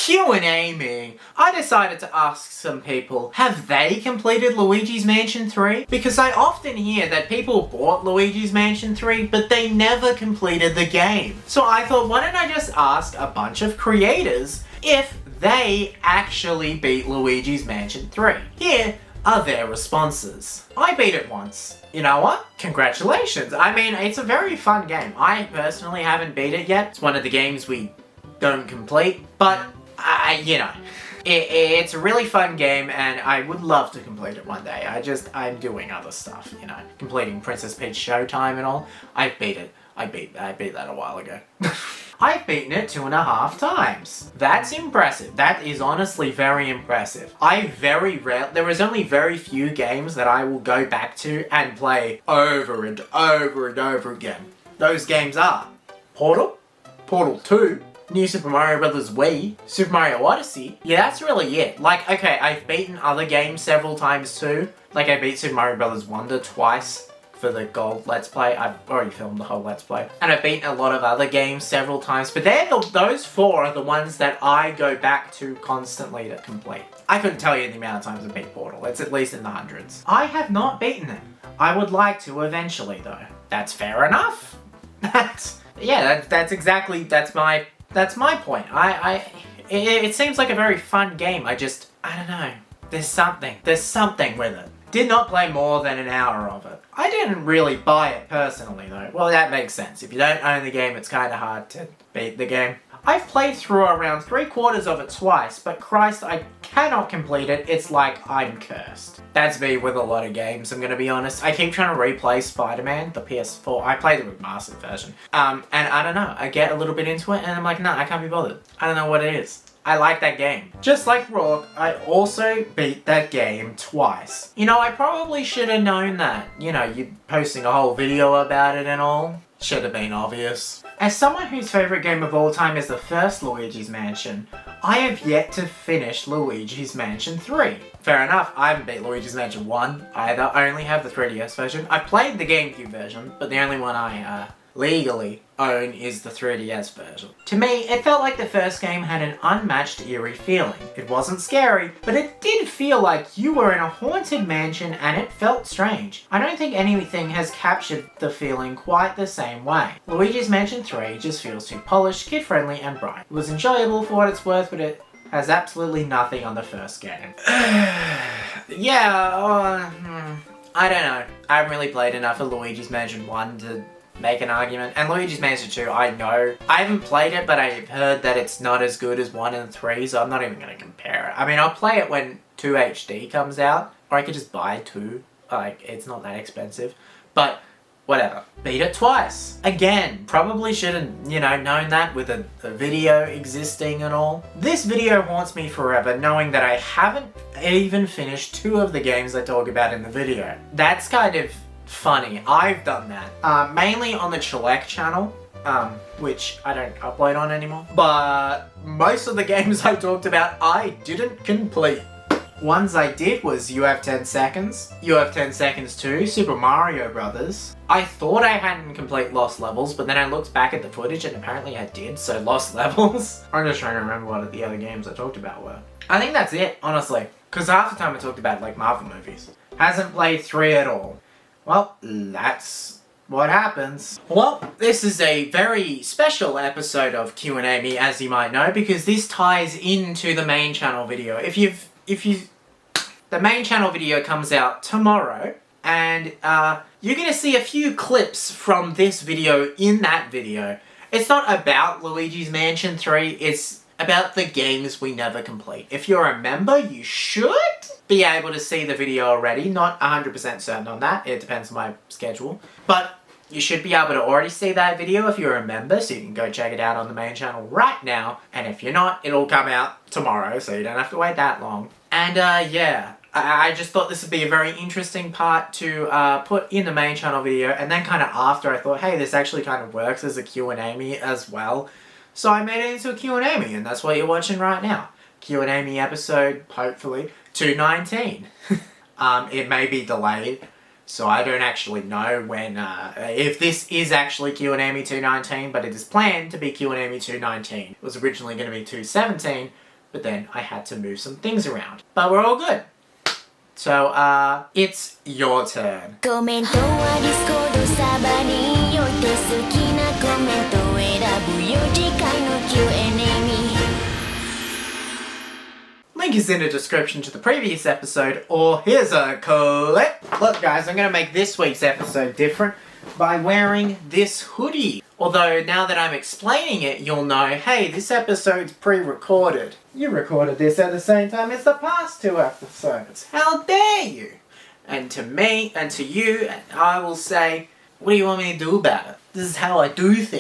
Q&A, I decided to ask some people, have they completed Luigi's Mansion 3? Because I often hear that people bought Luigi's Mansion 3, but they never completed the game. So I thought, why don't I just ask a bunch of creators if they actually beat Luigi's Mansion 3? Here are their responses. I beat it once. You know what? Congratulations. I mean, it's a very fun game. I personally haven't beat it yet. It's one of the games we don't complete, but you know, it's a really fun game and I would love to complete it one day. I'm doing other stuff, you know, completing Princess Peach Showtime and all. I beat it. I beat that a while ago. I've beaten it 2.5 times. That's impressive. That is honestly very impressive. There is only very few games that I will go back to and play over and over and over again. Those games are Portal, Portal 2, New Super Mario Bros. Wii, Super Mario Odyssey. Yeah, that's really it. Like, okay, I've beaten other games several times too. Like, I beat Super Mario Bros. Wonder twice for the gold Let's Play. I've already filmed the whole Let's Play. And I've beaten a lot of other games several times, but those 4 are the ones that I go back to constantly to complete. I couldn't tell you the amount of times I've beat Portal. It's at least in the hundreds. I have not beaten it. I would like to eventually though. That's fair enough. That's my point. It seems like a very fun game. I don't know. There's something with it. Did not play more than an hour of it. I didn't really buy it personally though. Well, that makes sense. If you don't own the game, it's kind of hard to beat the game. I've played through around 3/4 of it twice, but Christ, I cannot complete it. It's like I'm cursed. That's me with a lot of games, I'm gonna be honest. I keep trying to replay Spider-Man, the PS4. I played the remastered version. And I don't know, I get a little bit into it and I'm like, nah, I can't be bothered. I don't know what it is. I like that game. Just like Rourke, I also beat that game twice. You know, I probably should have known that. You know, you're posting a whole video about it and all. Should have been obvious. As someone whose favourite game of all time is the first Luigi's Mansion, I have yet to finish Luigi's Mansion 3. Fair enough, I haven't beat Luigi's Mansion 1 either. I only have the 3DS version. I played the GameCube version, but the only one I legally own is the 3DS version. To me, it felt like the first game had an unmatched eerie feeling. It wasn't scary, but it did feel like you were in a haunted mansion and it felt strange. I don't think anything has captured the feeling quite the same way. Luigi's Mansion 3 just feels too polished, kid-friendly and bright. It was enjoyable for what it's worth, but it has absolutely nothing on the first game. Yeah, I don't know. I haven't really played enough of Luigi's Mansion 1 to make an argument. And Luigi's Mansion 2, I know. I haven't played it, but I've heard that it's not as good as 1 and 3, so I'm not even going to compare it. I mean, I'll play it when 2 HD comes out, or I could just buy 2. Like, it's not that expensive. But, whatever. Beat it twice. Again, probably should have, you know, known that with the video existing and all. This video haunts me forever, knowing that I haven't even finished 2 of the games I talk about in the video. That's kind of funny. I've done that. Mainly on the Chillax channel, which I don't upload on anymore. But most of the games I talked about, I didn't complete. Ones I did was You Have 10 Seconds, You Have 10 Seconds 2, Super Mario Brothers. I thought I hadn't complete Lost Levels, but then I looked back at the footage and apparently I did, so Lost Levels. I'm just trying to remember what the other games I talked about were. I think that's it, honestly. Because half the time I talked about, like, Marvel movies. Hasn't played 3 at all. Well, that's what happens. Well, this is a very special episode of QNAME, as you might know, because this ties into the main channel video. The main channel video comes out tomorrow, and you're gonna see a few clips from this video in that video. It's not about Luigi's Mansion 3, it's about the games we never complete. If you're a member, you should be able to see the video already. Not 100% certain on that, it depends on my schedule. But you should be able to already see that video if you're a member, so you can go check it out on the main channel right now. And if you're not, it'll come out tomorrow, so you don't have to wait that long. And yeah, I just thought this would be a very interesting part to put in the main channel video. And then kind of after, I thought, hey, this actually kind of works as a Q&A as well. So I made it into a Q&A, and that's what you're watching right now. Q&A episode, hopefully, 219. It may be delayed, so I don't actually know when, if this is actually Q&A 219, but it is planned to be Q&A 219. It was originally going to be 217, but then I had to move some things around. But we're all good. So, it's your turn. コメントはディスコードサーバーにおいて好きなコメントを選ぶよ次回の QNAME Link is in the description to the previous episode, or here's a clip. Look guys, I'm going to make this week's episode different by wearing this hoodie. Although now that I'm explaining it, you'll know, hey, this episode's pre-recorded. You recorded this at the same time as the past 2 episodes. How dare you? And to me, and to you, and I will say, what do you want me to do about it? This is how I do things.